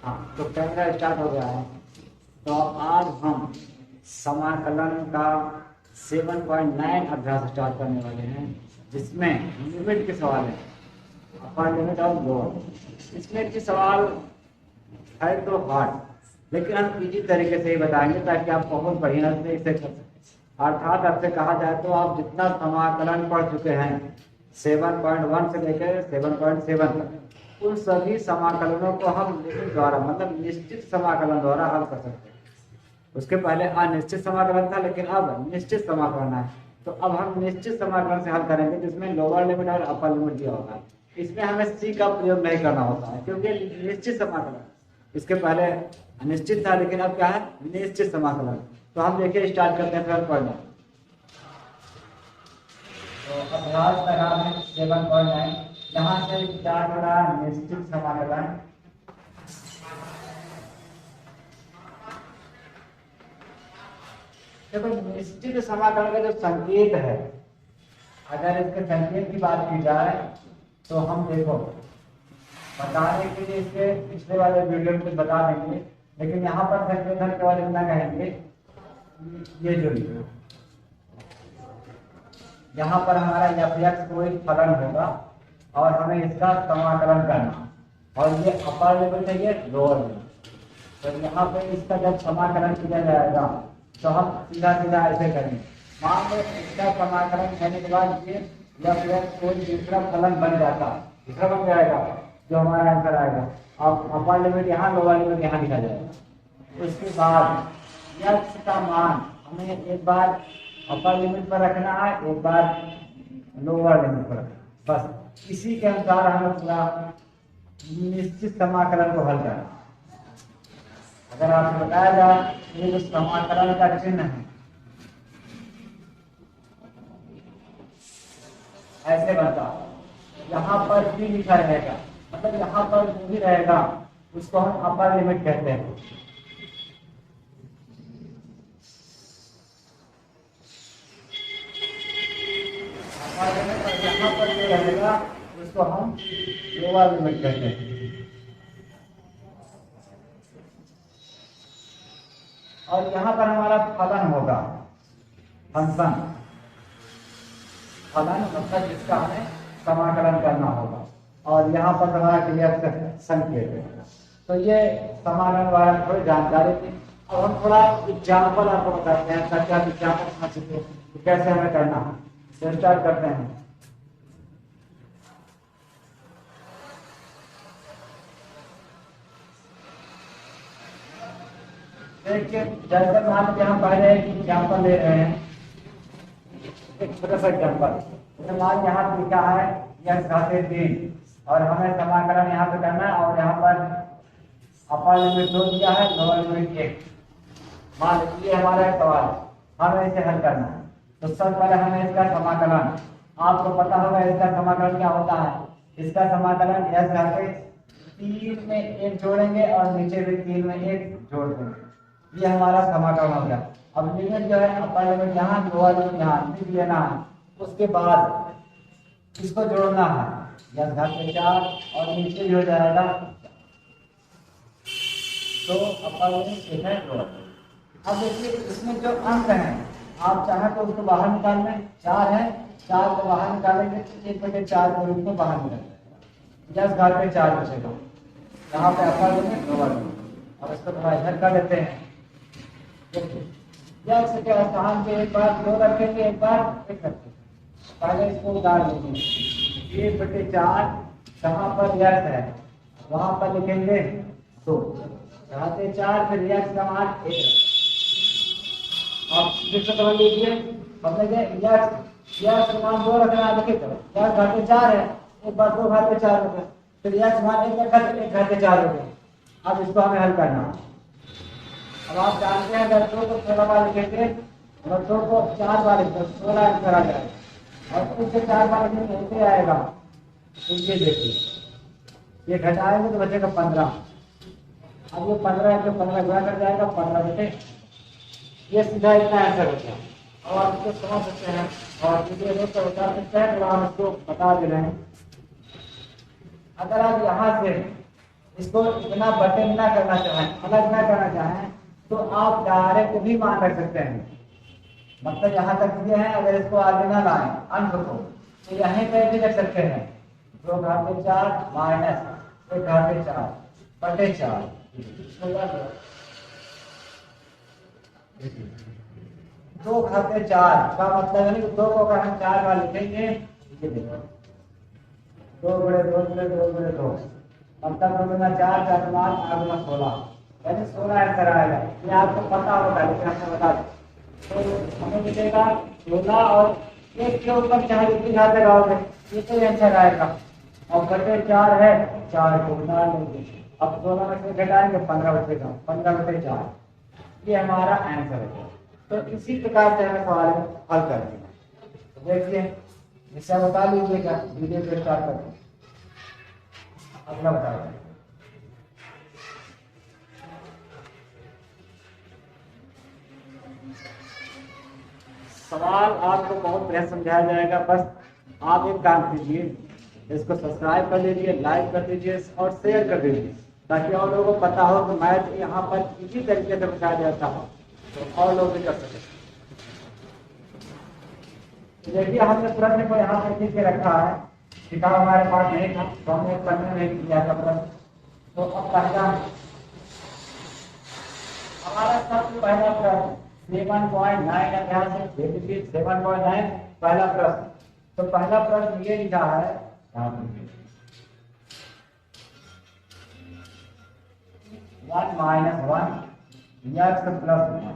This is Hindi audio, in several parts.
हाँ, तो कैमरा स्टार्ट हो गया है। तो आज हम समाकलन का 7.9 अभ्यास स्टार्ट करने वाले हैं, जिसमें लिमिट के सवाल हैं, अपर लिमिट और लोअर। इसमें के सवाल है तो हार्ड, लेकिन हम इजी तरीके से ही बताएंगे ताकि आप बहुत बढ़िया से इसे कर सकें। अर्थात आपसे कहा जाए तो आप जितना समाकलन पढ़ चुके हैं 7.1 से लेकर 7.7 तक, उन सभी समाकलनों को हम लिमिट द्वारा मतलब निश्चित समाकलन द्वारा हल कर सकते हैं। उसके पहले अनिश्चित समाकलन था, लेकिन अब निश्चित समाकलन है। तो अब हम निश्चित समाकलन से हल करेंगे, जिसमें लोअर लिमिट और अपर लिमिट दिया होगा। इसमें हमें सी का प्रयोग नहीं करना होता है, क्योंकि निश्चित समाकलन, इसके पहले अनिश्चित था, लेकिन अब क्या है, निश्चित समाकलन। तो हम देखिए स्टार्ट करते हैं फिर पढ़ना। तो अभ्यास लगा है 7.9, यहाँ से स्टार्ट हो रहा है निश्चित समाकलन। देखो निश्चित समाकलन का जो संकेत है, अगर इसके संकेत की बात की जाए तो हम देखो बताने के लिए इसके पिछले वाले वीडियो में बता देंगे, लेकिन यहाँ पर संकेत हम केवल इतना कहेंगे, ये जो यहाँ पर हमारा f कोई फलन होगा और हमें इसका समाकलन करना, और ये अपर लिमिट है, ये लोअर लिमिट। तो यहाँ पे इसका जब समाकलन किया जाएगा तो हम सीधा सीधा ऐसे करेंगे। मान लो इसका समाकलन करने के बाद ये f कोई दूसरा फलन बन जाता, दूसरा बन जाएगा, जो हमारा आंसर आएगा। अब अपर लिमिट यहाँ, लोअर लिमिट यहाँ लिखा जाएगा। उसके बाद x का मान हमें एक बार अपर लिमिट पर रखना है, एक बार लोअर लिमिट पर रखना। बस इसी के अनुसार हमें पूरा निश्चित समाकलन को हल करना। अगर आपको बताया जाए ये जो समाकलन का चिन्ह है ऐसे बनता, यहाँ पर भी लिखा रहेगा, मतलब यहाँ पर जो भी रहेगा उसको हम अपर लिमिट कहते हैं। यहाँ पर जो रहेगा उसको हम लोअर लिमिट कहते हैं। और यहाँ पर हमारा फलन होगा, फंक्शन, फलन मतलब जिसका हमें समाकलन करना होगा, और यहाँ पर हमारा क्रिया संकेत है। तो ये समाकलन वाला थोड़ी जानकारी थी। अब हम थोड़ा एग्जाम्पल आपको बताते हैं ताकि आप एग्जाम्पल समझ सके कैसे हमें करना है। तो स्टार्ट करते हैं। देखिए जैसे मान लीजिए हम पहले एक एग्जाम्पल ले रहे हैं, एक छोटा सा एग्जाम्पल। जैसे मान यहाँ लिखा है x घाते 3 और हमें समाकलन यहाँ पे करना है, और यहाँ पर अपर लिमिट 2 दिया है, लोअर लिमिट 1। मान लीजिए हमारा एक सवाल, हमें इसे हल करना है। तो सबसे पहले हमें इसका समाकलन, आपको पता होगा इसका समाकलन क्या होता है। इसका समाकलन x घाते 3 में 1 जोड़ेंगे और नीचे भी 3 में 1 जोड़ देंगे, ये हमारा समाकलन हो गया। अब लिमिट जो है अपर लिमिट यहाँ, लोअर लिमिट यहाँ लेना है। उसके बाद इसको जोड़ना है, x घाते 4 और नीचे भी हो जाएगा, तो अपर लिमिट है लोअर। अब देखिए इसमें जो अंक हैं, आप चाहें तो उसको बाहर निकाल लें, 4 है, 4 को बाहर निकालेंगे तो 1/4 के रूप में बाहर निकल जाएगा, x घाते 4 बचेगा। यहाँ पे अपर लिमिट, लोअर लिमिट। अब इसको थोड़ा इधर कर लेते हैं। x के स्थान पे एक बार 2 रखेंगे, एक बार 1 रखेंगे। पहले इसको उतार देंगे, 1/4 जहाँ पर x है वहां पर लिखेंगे 2, घाते 4, फिर x का मान 1। अब फिर से समझ लीजिए, हमने x मान 2 रखना है, देखिए x घाते 4 है, एक बार 2 घाते 4 रखें, फिर x मान 1 रखा तो 1 घाते 4 रखें। अब इसको हमें हल करना है। अब आप जानते हैं अगर 2 को 16 बार लिखेंगे और 2 को 4 बार लिखेंगे 16 आंसर आ जाएगा, और 2 से 4 बार लिखेंगे ऐसे आएगा। तो ये देखिए ये घटाएंगे तो बचेगा 15। अब ये 15 के 15 गुणा कर जाएगा, 15 बचे, ये सीधा इतना आंसर होता है। और आप इसको समझ सकते हैं और वीडियो में तो बता सकते हैं, तो हम इसको बता दे रहे हैं। अगर आप यहाँ से इसको इतना बटन ना करना चाहें, अलग ना करना चाहें, तो आप डायरेक्ट भी मान रख सकते हैं। मतलब यहाँ तक ये है, अगर इसको आगे ना लाएं अंक को, तो यहीं पे भी रख सकते हैं 2/4 माइनस 1/4/4। 2/4 का मतलब है कि 2 को अगर हम 4 बार लिखेंगे, ये देखो 2/2 मतलब 2 गुना 4 4 गुना 8 गुना 16, यानी 16 आंसर आएगा। ये आपको पता होगा, लेकिन हमने बता दें तो हमें मिलेगा 16, और एक के ऊपर चाहे जितनी घात लगाओगे ये तो आंसर आएगा। और बटे 4 है, 4 को उतार लेंगे, अब 16 में से घटाएंगे 15 बचेगा, 15/4, ये हमारा आंसर है। तो इसी प्रकार से हमें सवाल हल करते हैं। तो देखिए इससे बता लीजिएगा, वीडियो को स्टार्ट करते हैं। अगला बताओ। सवाल आपको बहुत बढ़िया समझाया जाएगा, बस आप एक काम कीजिए, इसको सब्सक्राइब कर लीजिए, लाइक कर दीजिए और शेयर कर दीजिए, ताकि और लोगों को पता हो कि मैथ यहाँ पर इसी तरीके से बताया जाता हो, तो और लोग भी कर सकें। देखिए हमने प्रश्न को यहाँ पर लिख के रखा है, किताब हमारे पास नहीं था तो हमने पढ़ने नहीं किया था प्रश्न। तो अब पहला हमारा सबसे पहला प्रश्न 7.9 अध्याय से 7.9 पहला प्रश्न। तो पहला प्रश्न ये लिखा है, 1 - 1 x + 1,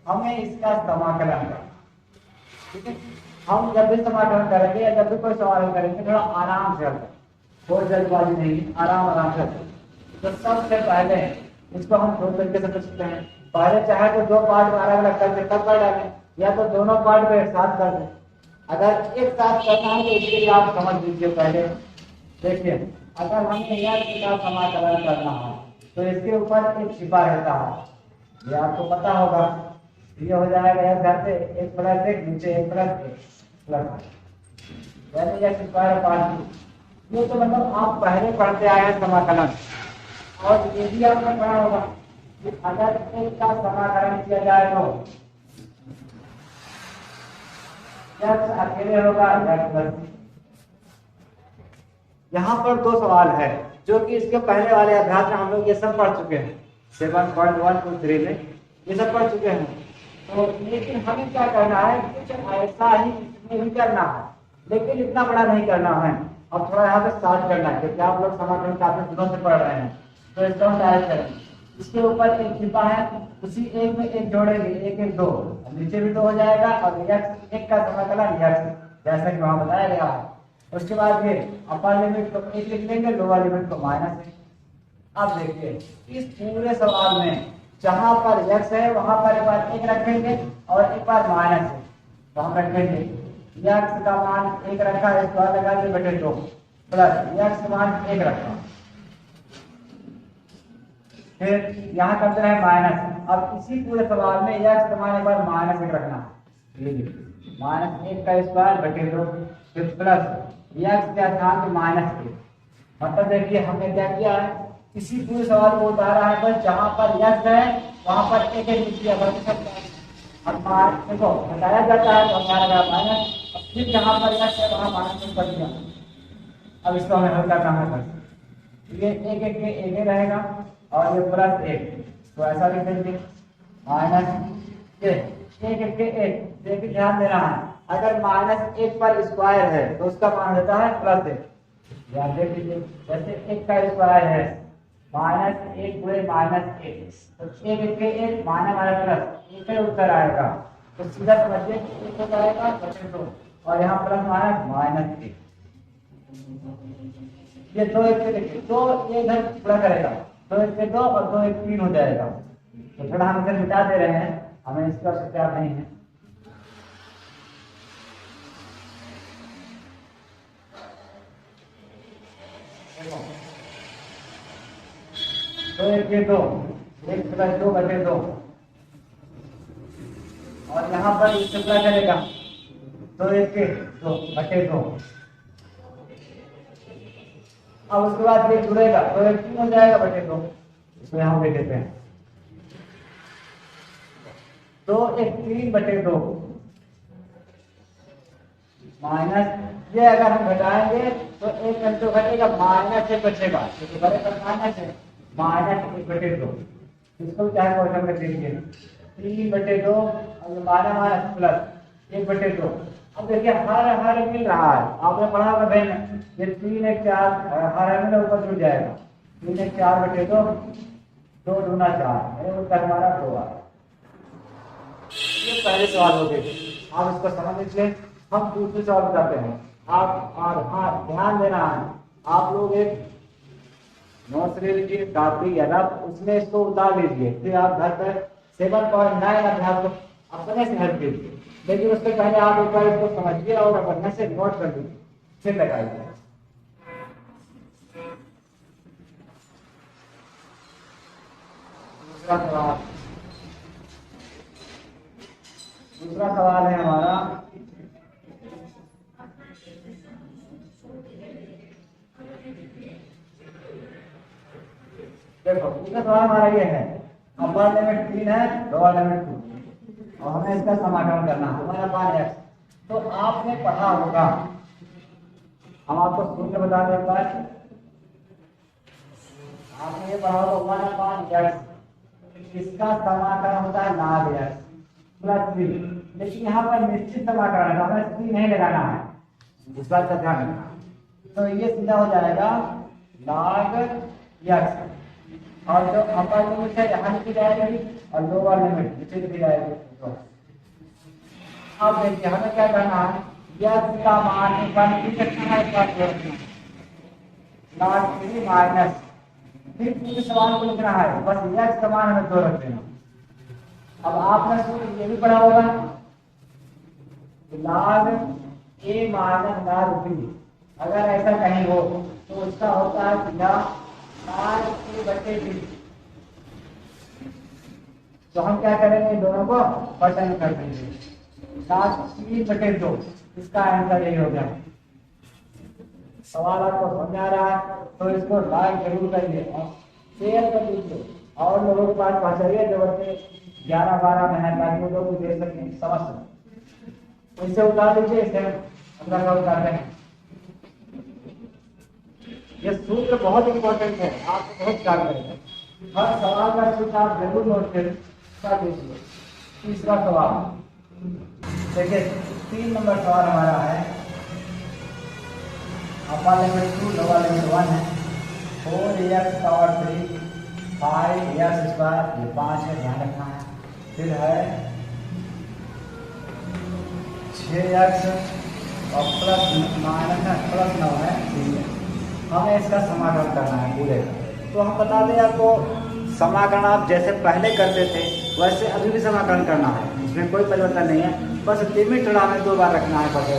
हमें इसका समाकलन करना। ठीक है, हम जब भी समाकलन करेंगे या जब भी कोई सवाल करेंगे थोड़ा आराम से हल करें, कोई जल्दबाजी नहीं, आराम से। तो सबसे पहले इसको हम दो तरीके से कर सकते हैं। पहले चाहे तो 2 पार्ट में अलग अलग करके तब कर डालें, या तो दोनों पार्ट को एक साथ कर दें। अगर एक साथ करना है तो इसके लिए आप समझ लीजिए। पहले देखिए, अगर हमें यह का समाकलन करना है तो इसके ऊपर एक छिपा रहता है, ये आपको पता होगा। ये हो जाएगा एक घर से 1 + 1 नीचे 1 + 1 प्लस, यानी यह स्क्वायर पार्ट। ये तो मतलब आप पहले पढ़ते आए हैं समाकलन, और ये भी आपने पढ़ा होगा कि अगर एक का समाकलन किया जाए तो x अकेले होगा x+। यहाँ पर 2 सवाल है जो कि इसके पहले वाले अभ्यास में हम लोग ये सब पढ़ चुके हैं, 7.123 में ये सब पढ़ चुके हैं। तो लेकिन हमें क्या करना है, कुछ ऐसा ही इसमें भी करना है, लेकिन इतना बड़ा नहीं करना है। अब थोड़ा यहाँ पे शॉर्ट करना है, क्योंकि आप लोग समाकलन काफी दिनों से पढ़ रहे हैं। तो इसको हम डायरेक्ट करेंगे, इसके ऊपर एक छिपा है, उसी एक में एक जोड़ेंगे, 1 1 2, नीचे भी 2 हो जाएगा, और x एक का समाकलन x, जैसा कि वहां बताया गया है। उसके बाद ये अपर लिमिट को 1 लिख लेंगे, लोअर लिमिट को -1। अब देखिए इस पूरे सवाल में जहां पर x है वहां पर एक बार 1 रखेंगे और एक बार माइनस है, तो हम रखेंगे x का मान 1 रखा है, इसको लगा के बटे 2 प्लस x का मान 1 रखा, फिर यहाँ करते हैं माइनस। अब इसी पूरे सवाल में x का मान एक बार -1 रखना है, -1 का स्क्वायर बटे 2, फिर प्लस x के स्थान पे -1। मतलब देखिए हमने क्या किया है, इसी पूरे सवाल को उतारा है, बस जहां पर x है वहां पर एक लिख दिया, बच सकता है। अब देखो घटाया जाता है तो हमारा माइनस, फिर जहां पर x है वहां -1 कर दिया। अब इसको हमें हल करना है, बस ये एक एक के एक रहेगा और ये +1, तो ऐसा लिख देंगे -1 एक के एक। देखिए ध्यान देना है, अगर -1 पर स्क्वायर है तो उसका मान देता है +1। ध्यान देख लीजिए, जैसे 1 का स्क्वायर है -1 × -1, तो 1 1 के 1 माइनस प्लस 1 उत्तर आएगा। तो सीधा समझिए 1 हो जाएगा बटे 2, और यहाँ प्लस -1। ये 2 1 से देखिए, 2 ये इधर पूरा करेगा, 2 1 से 2 और 2 1 3 हो जाएगा। तो थोड़ा हम इसे मिटा दे रहे हैं, हमें इसका आवश्यकता नहीं है। तो 1 के 2, 1 + 2 बटे 2, और यहाँ पर इससे क्या करेगा, 2 1 के 2 बटे 2, अब उसके बाद ये जुड़ेगा तो ये 3 हो जाएगा बटे 2, इसमें हम लिख देते हैं। तो एक 3 बटे 2 माइनस, ये अगर हम घटाएंगे तो एक घंटों घटेगा, माइनस 1 बचेगा, क्योंकि बड़े पर माइनस है, माइनस 1 बटे 2, इसको क्या है क्वेश्चन में देखिए 3 बटे 2 और माइनस माइनस प्लस 1 बटे 2। अब देखिए हर मिल रहा है, आपने पढ़ा होगा बहन, ये 3 1 4 हर मिल ऊपर जुड़ जाएगा, 3 1 4 बटे 2, 2 दूना 4, ये उत्तर हमारा 2 आ। ये पहले सवाल हो गए, आप इसको समझ लीजिए। हम दूसरे सवाल बताते हैं आप, और हाँ ध्यान देना है, आप लोग एक नोट्स ले लीजिए, कापी या रफ, उसमें इसको उतार लीजिए, फिर आप घर पर 7.9 अभ्यास को अपने से हल कीजिए, लेकिन उससे पहले आप एक बार इसको समझिए और अपने से नोट कर लीजिए, फिर लगाइए। दूसरा सवाल है हमारा, देखो दूसरा सवाल हमारा ये है, अपर लिमिट 3 है, लोअर लिमिट 2 और हमें इसका समाकलन करना है, हमारा पान x। तो आपने पढ़ा होगा, हम आपको सूत्र बता दें एक बार, आपने ये पढ़ा होगा 1 पान x, इसका समाकलन होता है log x प्लस 3, लेकिन यहाँ पर निश्चित समाकलन है, हमें 3 नहीं लगाना है, इस बात का ध्यान रखना। तो ये सीधा हो जाएगा log x, और जो अपर लिमिट है यहाँ लिखी जाएगी और लोअर लिमिट नीचे लिखी जाएगी। अब देखिए हमें क्या करना है, x का मान रखना है, log 3 माइनस, फिर पूरे सवाल को लिखना है, बस x का मान हमें 2 रख देना। अब आपने सूत्र ये भी पढ़ा होगा, log a minus log b, अगर ऐसा कहीं हो तो उसका होता है log a बटे b। तो हम क्या करेंगे, दोनों को बटन कर देंगे, log 3 बटे 2, इसका आंसर यही हो गया। सवाल आपको समझ आ रहा है तो इसको लाइक जरूर करिए और शेयर कर दीजिए, और लोगों के पास पहुंचाइए जो बच्चे 11-12 में है, ताकि वो लोग भी देख सकें, समझ सकें। इसे उतार दीजिए, इसे अंदर का उतारते हैं। ये सूत्र बहुत इंपॉर्टेंट है, आपको बहुत याद करेंगे, हर सवाल का सूत्र आप जरूर नोट कर दीजिए। तीसरा सवाल देखिए, 3 नंबर सवाल हमारा है, अपर लिमिट 2 लोअर लिमिट 1 है, 4x पावर 3 5x स्क्वायर, ये 5 है, ध्यान रखना है। फिर है 6x और प्लस माइनस है, प्लस 9 है, ठीक है। हमें इसका समाकलन करना है पूरे का। तो हम बता दें आपको, समाकलन आप जैसे पहले करते थे वैसे अभी भी समाकलन करना है, इसमें कोई परिवर्तन नहीं है, बस लिमिट थोड़ा हमें 2 बार रखना है पढ़े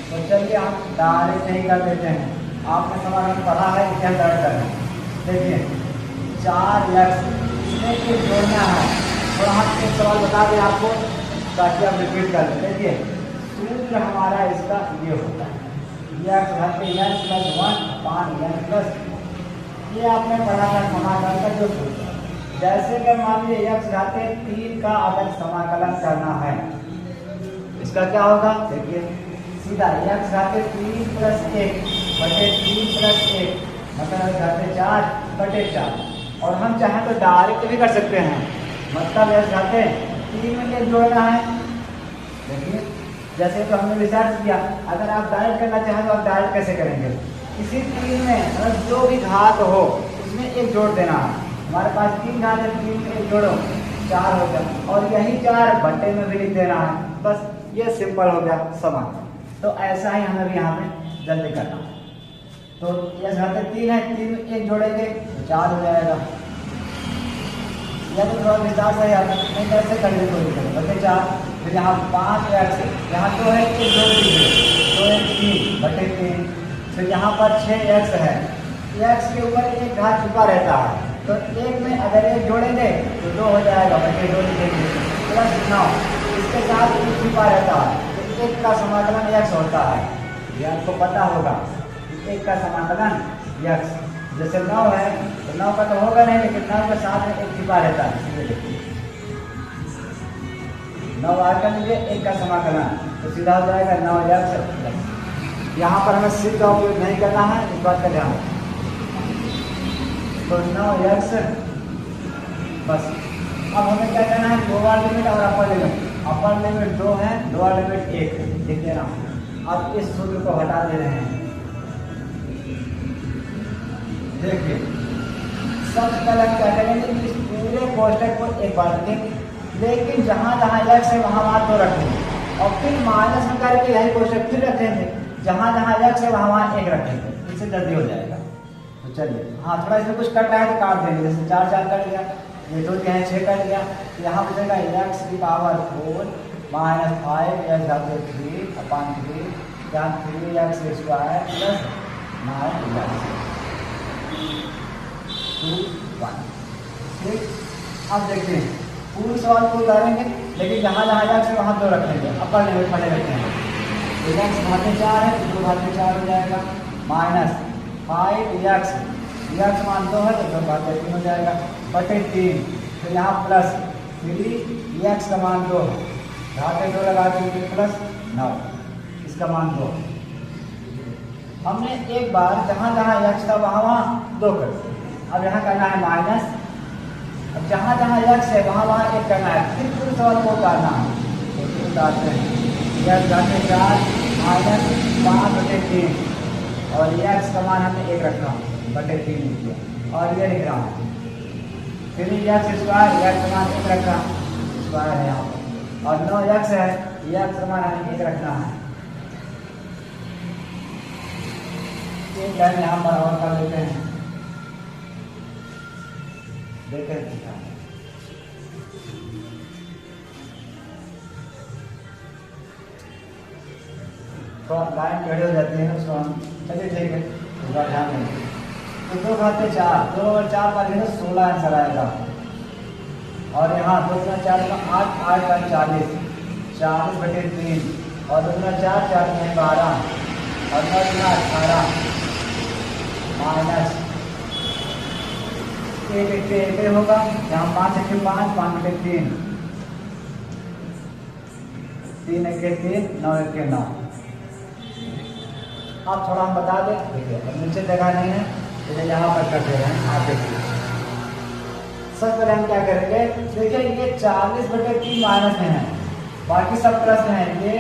तो चलिए हम डायरेक्ट नहीं कर देते हैं, आपने समाकलन पढ़ा है, इसे हम डायरेक्ट करना है। देखिए 4x, इसमें कुछ जोड़ना है, थोड़ा हम एक सवाल बता दें आपको ताकि आप रिपीट कर लें। देखिए सूत्र हमारा इसका ये होता है, x घाते n प्लस 1 अपान n प्लस, ये आपने पढ़ा था समाकलन का जो सूत्र। जैसे कि मान लीजिए x घाते 3 का अगर समाकलन करना है, इसका क्या होगा, देखिए सीधा x घाते 3 प्लस 1 बटे 3 प्लस 1, मतलब घाते 4 बटे 4, और हम चाहें तो डायरेक्ट भी कर सकते हैं, मतलब x घाते 3 में ये जोड़ना है। देखिए जैसे तो हमने रिसर्च किया, अगर आप डायरेक्ट करना चाहें तो आप डायरेक्ट कैसे करेंगे, किसी 3 में मतलब जो भी घात हो उसमें एक जोड़ देना है। हमारे पास 3 घात है, 3 में एक जोड़ो 4 हो गया, और यही 4 बट्टे में भी लिख देना है, बस ये सिंपल हो गया समाकलन। तो ऐसा ही हमें भी यहाँ पे जल्दी करना है। तो ये घाते 3 है, 3 में एक जोड़ेंगे 4 हो जाएगा, या तो थोड़ा विस्तार से आता नहीं, कैसे कर ले कोई करें, बटे 4, फिर यहाँ 5x, यहाँ 2 है, एक जोड़ दीजिए, 2x 3 बटे 3, फिर यहाँ पर 6x है, x के ऊपर एक घात छुपा रहता है, तो एक में अगर एक जोड़ेंगे तो 2 हो जाएगा, बटे 2 लिखेंगे, प्लस 9, इसके साथ एक छुपा रहता है, तो एक का समाकलन x होता है, ये आपको पता होगा। एक का समाकलन यक्स, जैसे 9 है तो 9 का तो होगा नहीं, लेकिन 9 के साथ में एक छिपा रहता है। ये देखिए 9 बार कर लीजिए, एक का समाकलन तो सीधा हो जाएगा 9 यक्स। यहाँ पर हमें सी का उपयोग नहीं करना है, इस बात का ध्यान रखें। तो 9 यक्स बस। अब हमें क्या करना है, लोअर लिमिट और अपर लिमिट। अपर लिमिट 2 है, लोअर लिमिट 1 है, लिख दे रहा हूँ। अब इस सूत्र को हटा दे रहे हैं। देखिए सबसे पहले क्या करेंगे, इस पूरे कोष्टक को एक बार रखेंगे, लेकिन जहाँ जहाँ यक्स है वहाँ वहाँ 2 रखेंगे, और फिर माइनस में करके यही कोष्टक फिर रखेंगे, जहाँ जहाँ यक्स है वहाँ वहाँ 1 रखेंगे, इससे जल्दी हो जाएगा। तो चलिए, हाँ थोड़ा इसमें कुछ कट रहा है तो काट देंगे, जैसे 4 4 कट गया, ये 2 के हैं 6 कट गया, तो यहाँ बचेगा एक्स की पावर 4 माइनस 5 एक्स घाते 3 अपॉन 3, यहाँ 3 एक्स स्क्वायर प्लस 9 एक्स 2 1। ठीक, अब देखते हैं पूरे सवाल को उतारेंगे, लेकिन जहाँ जहाँ एक्स है वहाँ 2 रखेंगे, अपर लिमिट पहले रखेंगे। तो एक्स घाते 4 है तो 2 घाते 4 हो जाएगा, माइनस 5 एक्स मान 2 है तो 2 घाते 3 हो जाएगा, बटे 3, तो यहाँ प्लस 3 एक्स का मान 2 है, घाते 2 लगा देंगे प्लस 9, इसका मान 2। हमने एक बार जहाँ जहाँ एक्स था वहाँ वहाँ 2 कर दिया, अब यहाँ करना है माइनस, अब जहाँ जहाँ एक्स है वहाँ वहाँ 1 करना है, फिर पूरे सवाल को उतारना है। तो फिर उतारते हैं, एक्स घाते 4 माइनस 5 बटे 3, और एक्स का मान हमने 1 रखा बटे 3 लिख दिया, और ये लिख रहा हूँ 3 एक्स स्क्वायर, एक्स का मान 1 रखा स्क्वायर है यहाँ पर, और 9 एक्स है, एक्स का मान हमें 1 रखना है। एक लाइन यहाँ पर और कर लेते हैं, देखें तो लाइन टेढ़ी हो जाती है उसको हम, चलिए ठीक है उसका ध्यान देंगे। तो 2 घाते 4, 2 और 4 का 16 आंसर आएगा, और यहाँ 2 गुना 4 का 8, 8 का 40, 40 बटे 3, और 2 गुना 4, 4 में 12, और 9 गुना 18 माइनस 1 1 से 1 होगा, यहाँ 5 1 5, 5 बटे 3, 3 1 3, 9 1 9। आप थोड़ा हम बता दें, देखिए अब नीचे जगह नहीं है, तो यहाँ पर कर दे रहे हैं, आप देखिए। सबसे पहले हम क्या करेंगे, देखिए ये 40 बटे 3 माइनस में है, बाकी सब प्लस में है, ये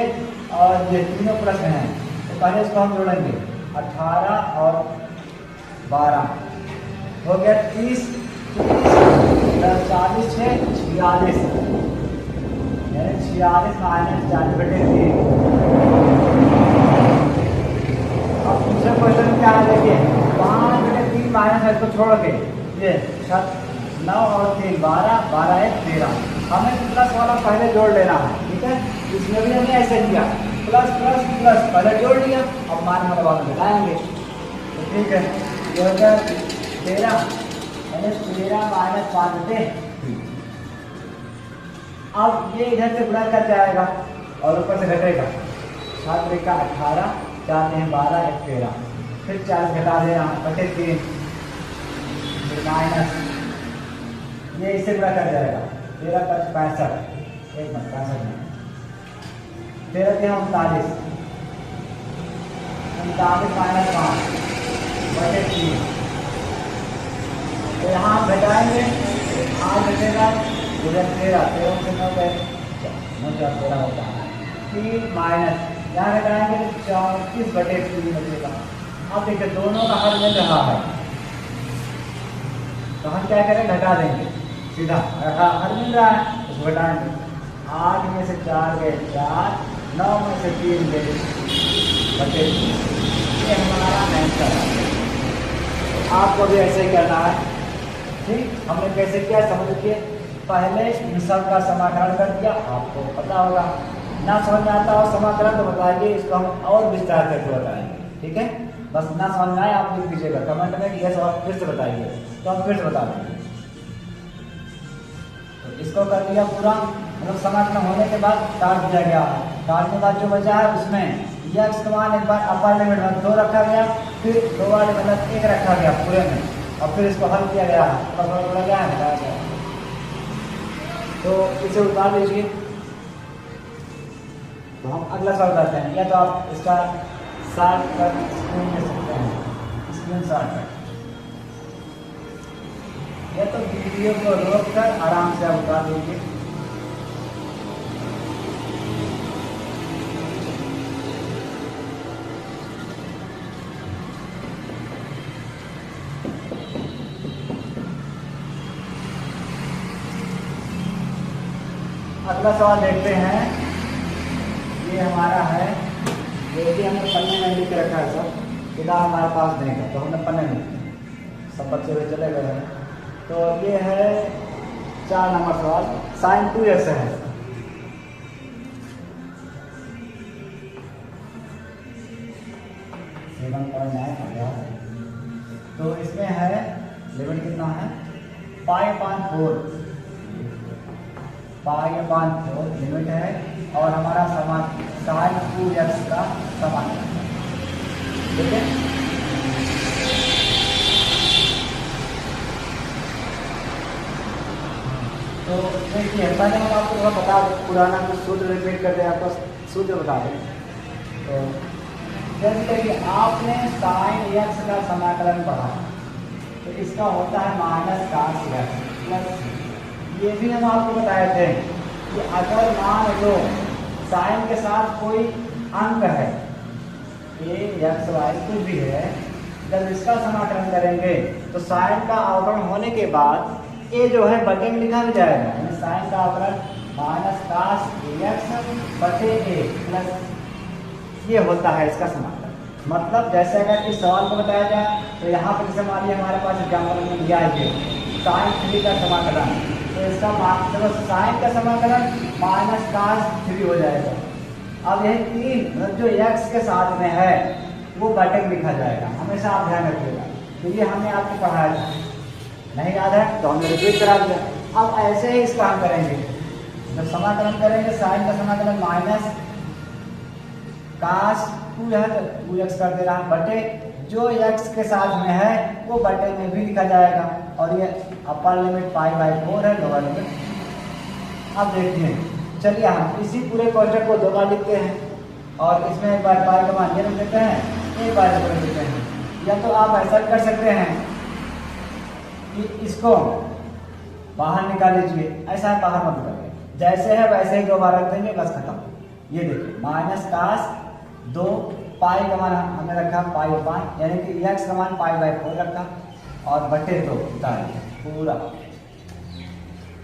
और ये तीनों प्लस में है, तो पहले इसको हम जोड़ेंगे, 18 और 12 हो गया 30, 40 है 46, 46 माइनस 40 बटे 3। अब दूसरे क्वेश्चन क्या है, देखिए 5 बटे 3 माइनस है इसको छोड़ के, ये 9 और 3 12, 12 1 13, हमें प्लस वाला पहले जोड़ लेना है, ठीक है। इसमें भी हमने ऐसे किया, प्लस प्लस प्लस पहले जोड़ लिया, अब मान वाले बाद में लगाएंगे, तो ठीक है। 2013 13 माइनस 5 बटे 3, अब ये इधर से गुणा कर जाएगा और ऊपर से घटेगा, 7 का 18, 4 में 12 1 13, फिर 40 घटा देना बटे 3, फिर माइनस, ये इससे गुणा कर जाएगा, 13 का 65, 1 मिनट 65 में 13 के 39, 39 माइनस 5 बटे 3, तो यहाँ हम घटाएंगे, 8 घटेगा 13 13 से 9 गए 9 4 13 होता है, 3 माइनस यहाँ घटाएंगे तो 34 बटे 3 बचेगा। अब देखिए दोनों का हल मिल रहा है, तो हम क्या करें, घटा देंगे सीधा, हल मिल रहा है उसको घटाएंगे, 8 में से 4 गए 4, 9 में से 3 गए बटे 3, ये हमारा आंसर है। आपको भी ऐसे ही करना है, ठीक। हमने कैसे किया समझिए, पहले इन सब का समाकलन कर दिया, आपको पता होगा, ना समझ में आता हो समाकलन तो बताइए, इसको हम और विस्तार करके बताएंगे, ठीक है। बस ना समझ में आए आप लिख दीजिएगा कमेंट में कि यह सवाल फिर से बताइए, तो हम फिर से बता देंगे। तो इसको कर दिया पूरा, मतलब समाकलन होने के बाद काट दिया गया, काटने के बाद जो बचा है उसमें एक्स का मान एक बार अपर लिमिट में 2 रखा गया, फिर 2 वाले मतलब 1 रखा गया पूरे में, और फिर इसको हल किया गया, थोड़ा थोड़ा गया हटाया गया। तो इसे उतार लीजिए। तो हम अगला सवाल करते हैं, या तो आप इसका शॉर्ट कर स्क्रीन ले सकते हैं, स्क्रीन शॉर्ट कर, या तो वीडियो को रोक कर आराम से आप उतार लीजिए। अगला सवाल देखते हैं, ये हमारा है, ये भी हमने पन्ने में लिख के रखा है सब, किताब हमारे पास नहीं है तो हमने पन्ने में लिखा, सब बच्चे हुए चले गए हैं। तो ये है 4 नंबर सवाल, sin 2x है। तो इसमें है लिमिट कितना है, π/4 लिमिट है, और हमारा समान sin 2x का समान, ठीक है। तो देखिए पहले हम आपको थोड़ा बता दें, पुराना कुछ सूत्र रिपीट कर दें, आपको सूत्र बता दें। तो जैसे कि आपने sin x का समाकलन पढ़ा, तो इसका होता है -cos x प्लस, ये भी हम आपको बताए थे कि अगर मान लो साइन के साथ कोई अंक है, a x y कुछ भी है, जब इसका समाकलन करेंगे तो साइन का अवकलन होने के बाद a जो है बटे में लिखा भी जाएगा, यानी साइन का अवकलन -cos ax बटे a प्लस, ये होता है इसका समाकलन। मतलब जैसे अगर इस सवाल को बताया जाए तो यहाँ पर जैसे मान लीजिए हमारे पास एग्जाम्पल में दिया है साइन 3 का समाकलन, तो इसका चलो साइन का समाकलन -cos 3 हो जाएगा। अब यह 3 जो x के साथ में है वो बटे में लिखा जाएगा, हमेशा आप ध्यान रखिएगा। तो ये हमने आपको पढ़ाया था, नहीं याद है तो हमने रिपीट करा दिया। अब ऐसे ही इसका हम करेंगे, जब समाकलन करेंगे साइन का समाकलन -cos 2 है तो 2x कर दे रहा है बटे, जो x के साथ में है वो बटे में भी लिखा जाएगा, और ये अपर लिमिट π/4 है, लोअर लिमिट। अब देखिए चलिए हम इसी पूरे क्वेश्चन को 2 बार लिखते हैं, और इसमें एक बार पाई का मान ये लिख देते हैं, एक बार इसको लिख देते हैं। या तो आप ऐसा कर सकते हैं कि इसको बाहर निकाल लीजिए, ऐसा बाहर मत करिए, जैसे है वैसे ही 2 बार रख देंगे, बस खत्म। ये देखिए -cos 2, पाई का मान हमने रखा π/5, यानी कि x का मान π/4 रखा, और बटे 2 उतार पूरा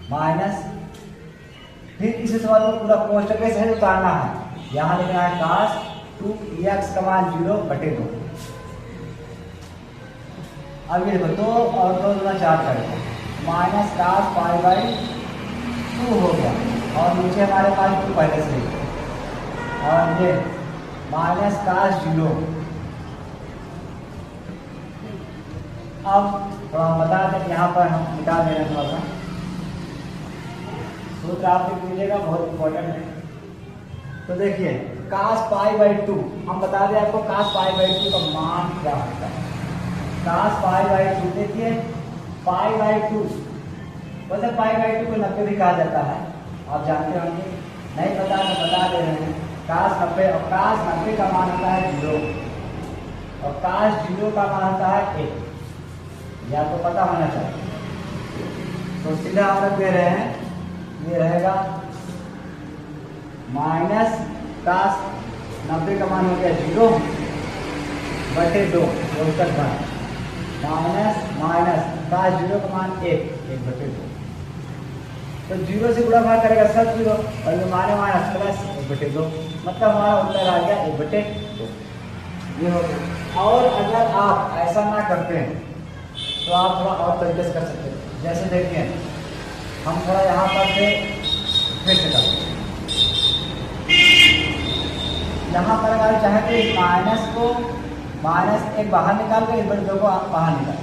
माइनस, फिर इस सवाल को पूरा कोष्टक के सही उतारना है, यहाँ लिखना है cos 2x का मान 0 बटे 2। अब ये देखो 2 और 2 गुना 4 करेगा, -cos π/2 हो गया, और नीचे हमारे पास 2 पहले से ही, और ये -cos 0। अब थोड़ा बता दें, यहाँ पर हम मिटा दे रहे हैं थोड़ा सा, सूत्र आप लिख लीजिएगा, बहुत इंपॉर्टेंट है। तो देखिए cos π/2, हम बता दें आपको cos π/2 का मान क्या होता है। cos π/2 देखिए π/2, वैसे π/2 को 90 भी कहा जाता है, आप जानते होंगे, नहीं पता तो बता दे रहे हैं। cos 90, और cos 90 का मान होता है 0, और cos 0 का मान होता है 1, ये आपको पता होना चाहिए। तो सीधा हम रख दे रहे हैं, ये रहेगा -cos 90 का मान हो गया 0 बटे 2, कोष्टक बंद, माइनस cos 0 का मान 1 बटे 2, तो 0 से गुणा भाग करेगा सब 0, और ये माने माइनस प्लस 1 बटे 2, मतलब हमारा उत्तर आ गया 1 बटे 2, ये हो गया। और अगर आप ऐसा ना करते हैं तो आप थोड़ा और तरीके से कर सकते हैं, जैसे देखिए हम थोड़ा यहाँ पर से फिर से करते हैं, यहाँ पर अगर चाहे तो इस माइनस को -1 बाहर निकाल कर 1 बटे 2 को आप बाहर निकाल।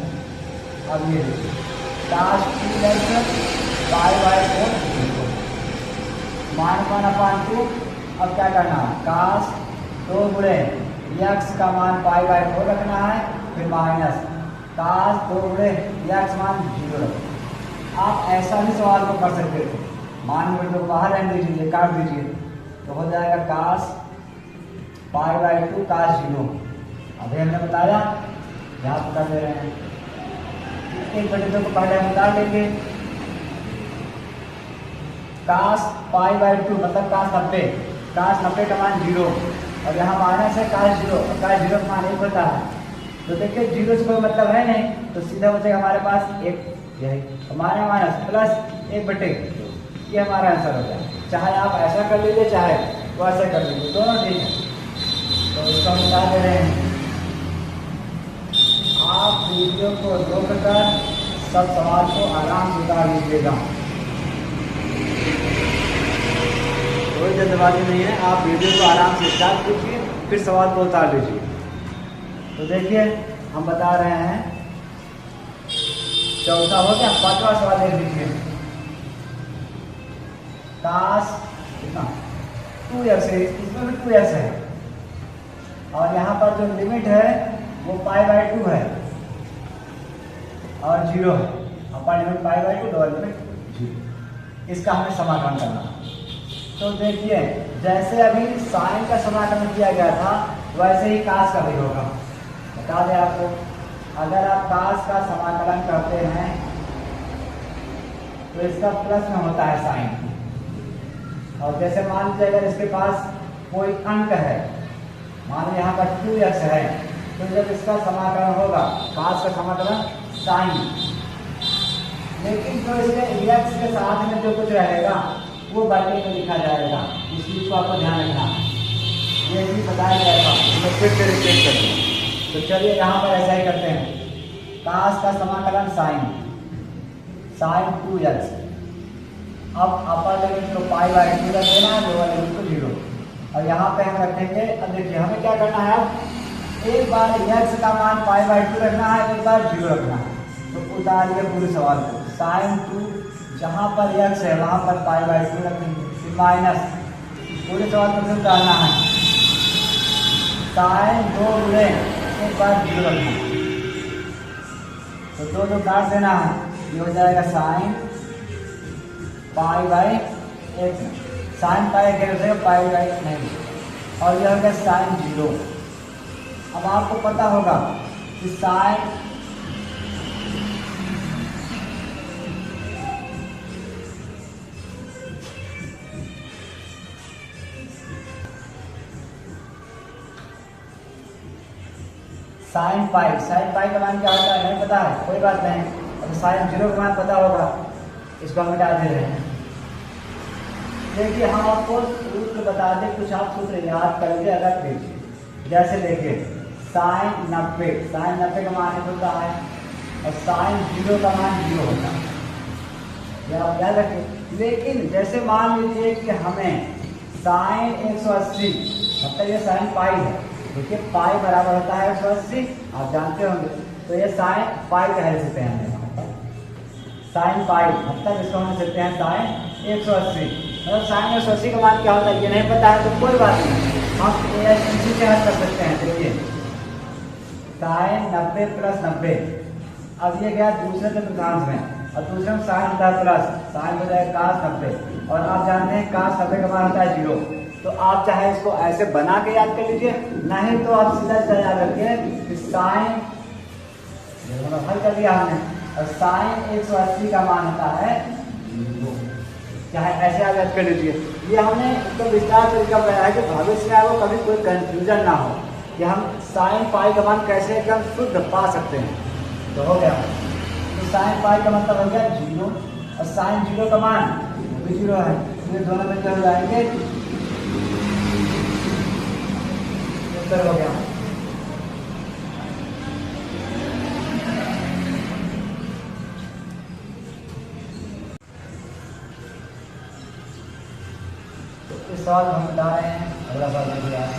अब ये देखिए cos 2x π/4 -1/2, अब क्या करना है, cos 2 गुणे x का मान π/4 रखना है, फिर माइनस cos 2 गुणे x मान 0 रखना। आप ऐसा भी सवाल को कर सकते थे, मान लो बाहर रहने दीजिए, काट दीजिए, तो हो जाएगा cos π/2 cos 0। अभी हमने बताया, यहाँ पर कर दे रहे हैं, एक बटे को पहले हम बता देंगे। cos π/2 मतलब cos 90, cos 90 का मान 0 और यहाँ माइनस है cos 0, cos 0 का मान 1 होता है। तो देखिए 0 से कोई मतलब है नहीं, तो सीधा बचेगा हमारे पास 1, यही हमारे माइनस प्लस 1 बटे, ये हमारा आंसर हो गया। चाहे आप ऐसा कर लीजिए, चाहे वैसा कर लीजिए, दोनों ठीक है। तो इसको हम बता दे रहे हैं, आप वीडियो को रोककर सब सवाल को आराम से उतार लीजिएगा, कोई जल्दबाजी नहीं है। आप वीडियो को आराम से स्टार्ट कीजिए, फिर सवाल को उतार लीजिए। तो देखिए हम बता रहे हैं, चौथा हो गया, पांचवा सवाल देख लीजिए। cos कितना 2x है, इसमें भी 2x है और यहाँ पर जो लिमिट है वो π/2 है और 0 है। Upper limit π/2, lower limit 0। इसका हमें समाकलन करना है। तो देखिए जैसे अभी साइन का समाकलन किया गया था, वैसे ही cos का भी होगा। बता दें आपको, अगर आप cos का समाकलन करते हैं तो इसका प्लस में होता है साइन। और जैसे मान लीजिए अगर इसके पास कोई अंक है, मान लो यहाँ पर 2x है, तो जब इसका समाकलन होगा, cos का समाकलन साइन, लेकिन जो इसके x के साथ में जो कुछ रहेगा वो बटे में लिखा जाएगा। इस चीज को आपको ध्यान रखना है, ये भी बताया जाएगा। तो फिर से रिपीट करें, तो चलिए यहाँ पर ऐसा ही करते हैं, cos का समाकलन साइन 2x। अब अपर लिमिट को π/2 रख देना है, लोअर लिमिट को 0 और यहाँ पे हम रखेंगे। अब देखिए हमें क्या करना है, अब एक बार x का मान π/2 रखना है, एक बार 0 रखना है। तो उतारिए पूरे सवाल को, sin 2 जहाँ पर x है वहाँ पर π/2 रखेंगे, फिर माइनस पूरे सवाल को फिर उतारना है, sin 2 गुणे एक बार 0 रखना है। तो दो काट देना है, ये हो जाएगा sin π/x, sin π के π/x नहीं, और यह हो गया sin 0। अब आपको पता होगा कि sin sin π का मान क्या होता है नहीं पता है, कोई बात नहीं। अब sin 0 का मान पता होगा, इसको हम मिटा दे रहे हैं। देखिए हम आपको सूत्र बता दें, कुछ आप सूत्र याद करके अलग दीजिए। जैसे देखिए sin 90 का मान 1 होता है और sin 0 का मान 0 होता है, यह आप याद रखें। लेकिन जैसे मान लीजिए कि हमें sin 180, मतलब ये sin π है, देखिए पाई बराबर होता है 180, आप जानते होंगे। तो ये साइन पाई कह सकते हैं, साइन पाई मतलब इसको हम सकते हैं साइन 180। मतलब साइन 180 का मान क्या होता है ये नहीं पता है तो कोई बात नहीं, हम इसी से हल कर सकते हैं। देखिए साइन 90 प्लस 90, अब ये गया दूसरे चतुर्थांश में और दूसरे में साइन होता है प्लस, साइन हो जाएगा cos 90 और आप जानते हैं cos 90 का मान होता है 0। तो आप चाहे इसको ऐसे बना के याद कर लीजिए, नहीं तो आप सीधा याद रखिए साइन हल कर दिया हमने और साइन 180 का मान होता है 0, चाहे ऐसे आप याद कर लीजिए। ये हमने तो विस्तार तरीका बताया है कि भविष्य में आपको कभी कोई कंफ्यूजन ना हो कि हम साइन पाई का मान कैसे एकदम शुद्ध पा सकते हैं। तो हो गया, तो साइन पाई का मतलब हो गया 0 और साइन 0 का मान भी 0 है, ये दोनों मिलकर हो जाएंगे, उत्तर हो गया। तो इस सवाल हम बता रहे हैं, अगला सवाल देखिए आप।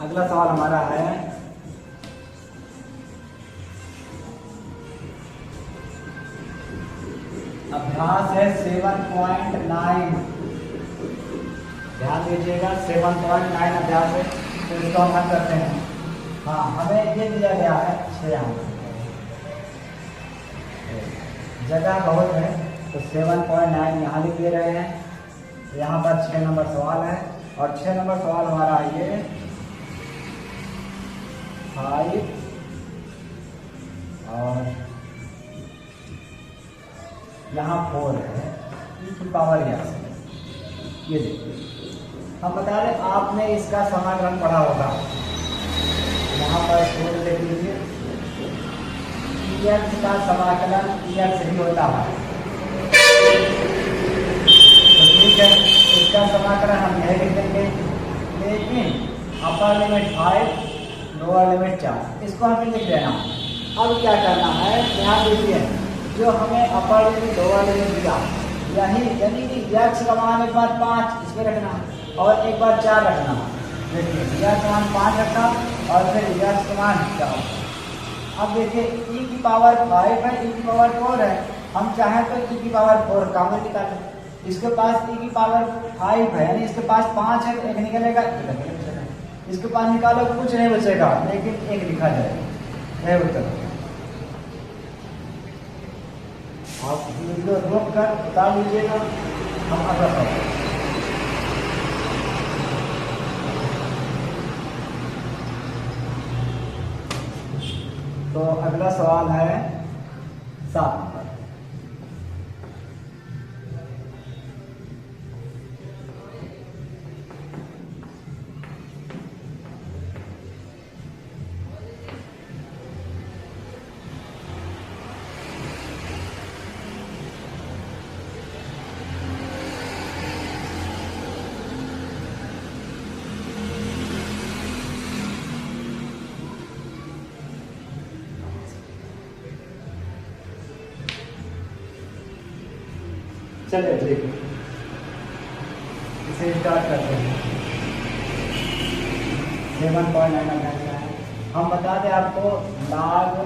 अगला सवाल हमारा है यहाँ से 7.9, ध्यान दीजिएगा 7.9 अभ्यास है, तो इसको हम करते हैं। हाँ, हमें ये दिया गया है 6 अंक, जगह बहुत है तो 7.9 यहाँ लिख दे रहे हैं। यहाँ पर 6 नंबर सवाल है और 6 नंबर सवाल हमारा ये 5 और यहाँ 4 है, e की पावर ये देखिए। हम बता रहे आपने इसका समाकलन पढ़ा होगा, यहाँ पर सूत्र देख लीजिए, x का समाकलन x ही होता है, तो ठीक है इसका समाकलन हम यह लिख देंगे, लेकिन अपर लिमिट 5 लोअर लिमिट 4, इसको हमें लिख देना। अब क्या करना है, ध्यान दीजिए, जो हमें अपर लिमिट लोअर लिमिट दिया यही, यानी कि x का मान एक बार 5 इसमें रखना और एक बार 4 रखना। देखिए x का मान 5 रखा और फिर x का मान 4। अब देखिए e की पावर 5 है, e की पावर 4 है, हम चाहें तो e की पावर 4 कॉमन निकालें। इसके पास e की पावर 5 है, यानी इसके पास 5 है तो एक निकलेगा, इसके पास निकालो कुछ नहीं बचेगा, लेकिन एक लिखा जाएगा, यह उत्तर। आप वीडियो रोक कर बता लीजिएगा, हम अगला सवाल। तो अगला सवाल है 7 नंबर। चलिए ठीक है, इसे स्टार्ट करते हैं। 7.9 है, हम बता दें आपको log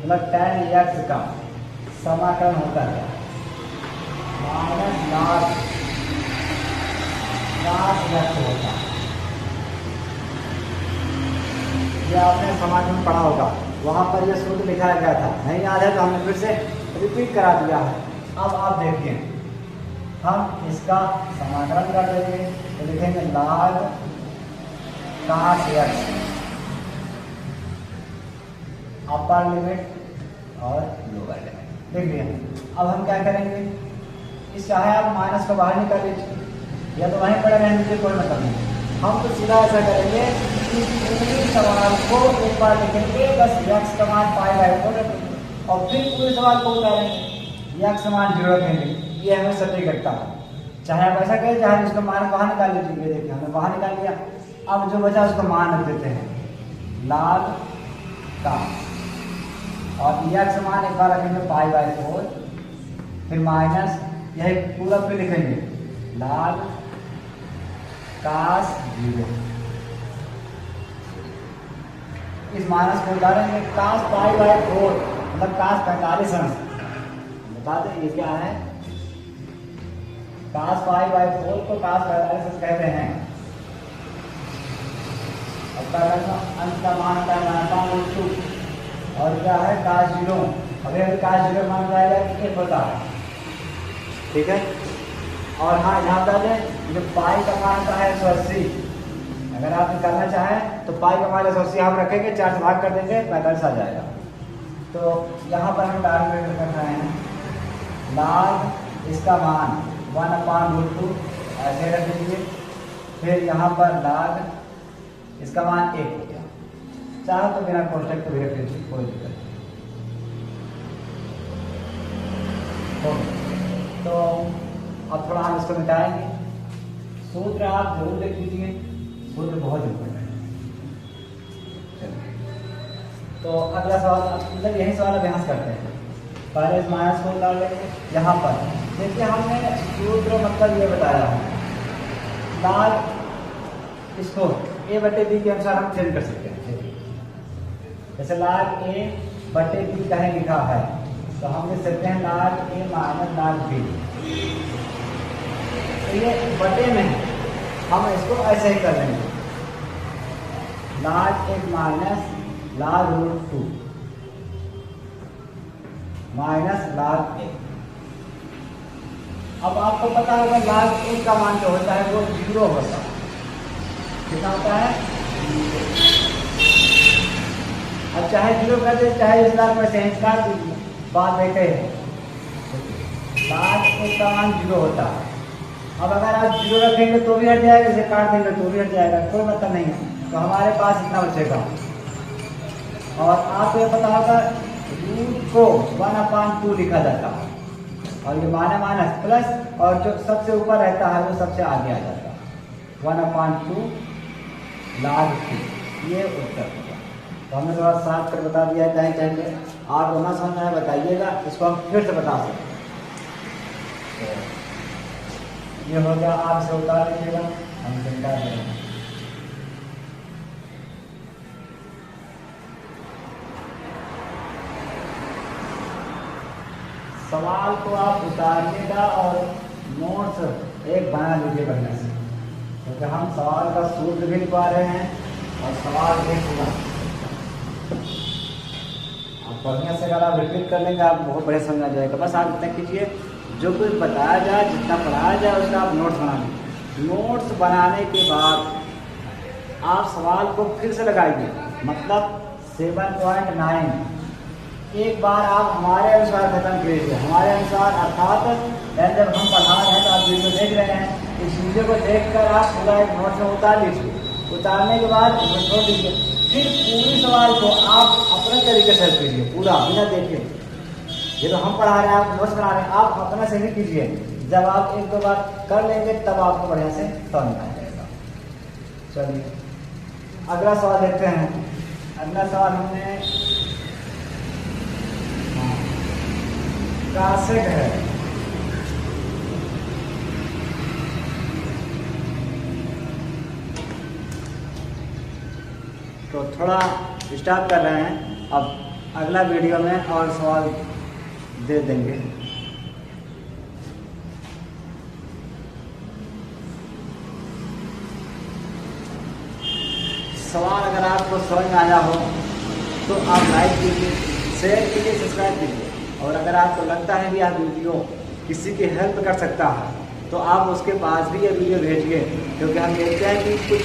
मतलब tan x का समाकलन होता है माइनस log x होता है। ये आपने समाकलन पढ़ा होगा, वहाँ पर यह सूत्र लिखा गया था, नहीं याद है तो हमने फिर से रिपीट करा दिया है। अब आप देखिए, हम इसका समाकलन कर देंगे तो लिखेंगे log cos x upper limit और लोअर लिमिट लिख लिया। अब हम क्या करेंगे, इस चाहे आप माइनस को बाहर निकाल लीजिए या तो वहीं पड़े रहने दीजिए, कोई मतलब नहीं। हम तो सीधा ऐसा करेंगे कि पूरी सवाल को एक बार लिखेंगे, बस x का मान 5/4 रखेंगे और फिर पूरे सवाल को उतारेंगे, x का मान 0 रखेंगे। ये हमें सटीक लगता है। चाहे आप ऐसा करें, चाहे उसका मान बाहर निकाल लीजिए, देखिए हमने बाहर निकाल लिया। अब जो बचा उसका मान रख देते हैं log का, और x मान एक बार रखेंगे 5/4, फिर माइनस यही पूरा फिर लिखेंगे log cos 0। इस माइनस को उतारेंगे, cos 5/4 मतलब cos 45 अंश। बता दें ये क्या है, cos 5/4 को cos 45 अंश कहते हैं। अंश का मान होता है -2 और क्या है cos 0। अगर cos 0 मान जाएगा कि 1 होता है, ठीक है। और हाँ यहाँ बता दें, जो पाई का मान होता है 180, अगर आप निकालना चाहें तो पाई का मान 180 हम रखेंगे, 4 से भाग कर देंगे 45 आ जाएगा। तो यहाँ पर हम डायरेक्ट कर रहे हैं log इसका मान 1/√2 ऐसे रख दीजिए, फिर यहाँ पर log इसका मान 1 हो गया। चाहे तो बिना कोष्टक को भी रख लीजिए, कोई दिक्कत नहीं। तो अब थोड़ा हम इसको मिटाएंगे। सूत्र आप जरूर देख लीजिए, सूत्र बहुत इम्पोर्टेंट है। तो अगला सवाल, मतलब यही सवाल अब यहाँ करते हैं। पहले इस माइनस को डाल लेंगे यहाँ पर। देखिए हमने सूत्र मतलब ये बताया है, log इसको a/b के अनुसार हम चेंज कर सकते हैं। जैसे log a/b कहीं लिखा है तो हम लिख सकते हैं log a minus log b। तो ये बटे में है, हम इसको ऐसे ही कर लेंगे, log a minus log root 2 minus log a। अब आपको पता होगा log a का मान जो होता है वो 0 होता है। कितना होता है? अब चाहे 0 कर दे, चाहे इस लाख में से काट दीजिए, बात देखे हैं। log a का मान 0 होता है। अब अगर आप 0 रखेंगे तो भी हट जाएगा, इसे काट देंगे तो भी हट जाएगा, कोई मतलब नहीं है। तो हमारे पास इतना बचेगा। और आपको ये पता होगा रूट को 1/2 लिखा जाता है, और ये माइनस प्लस, और जो सबसे ऊपर रहता है वो सबसे आगे आ जाता है, 1/2 log 2। ये उत्तर होगा। तो हमने थोड़ा साफ कर बता दिया है, चाहे चाहे आप ना समझ में बताइएगा, इसको हम फिर से बता सकते हैं। तो ये हो गया, आप इसे उतार लीजिएगा, हम चिंता करेंगे। सवाल को आप उतारिएगा और नोट्स एक बना लीजिए बढ़िया से, क्योंकि हम सवाल का सूत्र भी लिखवा रहे हैं और सवाल भी पूरा। आप बढ़िया से अगर आप रिपीट कर लेंगे आप बहुत बढ़िया समझ आ जाएगा। बस आप इतना कीजिए, जो कुछ बताया जाए, जितना पढ़ाया जाए उसका आप नोट्स बना लीजिए। नोट्स बनाने के बाद आप सवाल को फिर से लगाइए, मतलब 7.9 एक बार आप हमारे अनुसार खत्म कीजिए, हमारे अनुसार, अर्थात जब हम पढ़ा रहे हैं तो आप वीडियो देख रहे हैं, इस वीडियो को देखकर आप पूरा एक नोट्स में उतार लीजिए। उतारने के बाद उसमें छोड़ दीजिए, फिर पूरे सवाल को आप अपने तरीके से कीजिए, पूरा बिना देखे। ये तो हम पढ़ा रहे हैं, आप नोट्स बना रहे हैं, आप अपने से भी कीजिए। जब आप 1-2 बार कर लेंगे तब आपको बढ़िया से समझ में आ जाएगा। चलिए अगला सवाल देखते हैं। अगला सवाल हमने कासेट है, तो थोड़ा स्टार्ट कर रहे हैं, अब अगला वीडियो में और सवाल दे देंगे। सवाल अगर आपको समझ में आया हो तो आप लाइक कीजिए, शेयर कीजिए, सब्सक्राइब कीजिए। और अगर आपको लगता है कि यह वीडियो किसी की हेल्प कर सकता है तो आप उसके पास भी ये वीडियो भेजिए, क्योंकि हम देखते हैं कि कुछ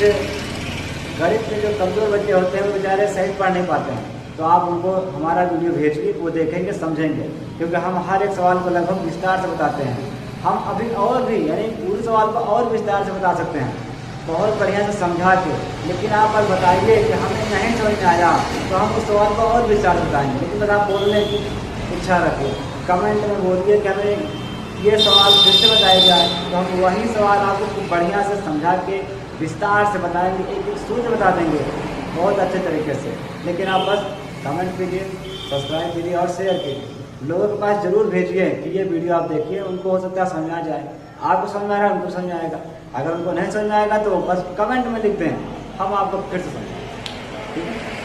गरीब के जो कमज़ोर बच्चे होते हैं वो बेचारे सही पढ़ नहीं पाते हैं। तो आप उनको हमारा वीडियो भेजिए, वो देखेंगे, समझेंगे, क्योंकि हम हर एक सवाल को लगभग विस्तार से बताते हैं। हम अभी और भी, यानी पूरे सवाल को और विस्तार से बता सकते हैं, बहुत बढ़िया से समझा के। लेकिन आप अगर बताइए कि हमें नहीं समझ में आया तो हम उस सवाल को और विस्तार से बताएंगे। लेकिन बस आप बोलने की इच्छा रखिए, कमेंट में बोलिए कि हमें ये सवाल फिर से बताया जाए, तो हम वही सवाल आपको बढ़िया से समझा के विस्तार से बताएंगे, एक एक सूत्र बता देंगे बहुत अच्छे तरीके से। लेकिन आप बस कमेंट कीजिए, सब्सक्राइब कीजिए और शेयर कीजिए। लोगों के पास जरूर भेजिए कि ये वीडियो आप देखिए, उनको हो सकता है समझ आ जाए। आपको समझ में आ रहा है, उनको समझ आएगा। अगर उनको नहीं समझ में आएगा तो बस कमेंट में लिख दें, हम आपको फिर से समझाएंगे। ठीक है।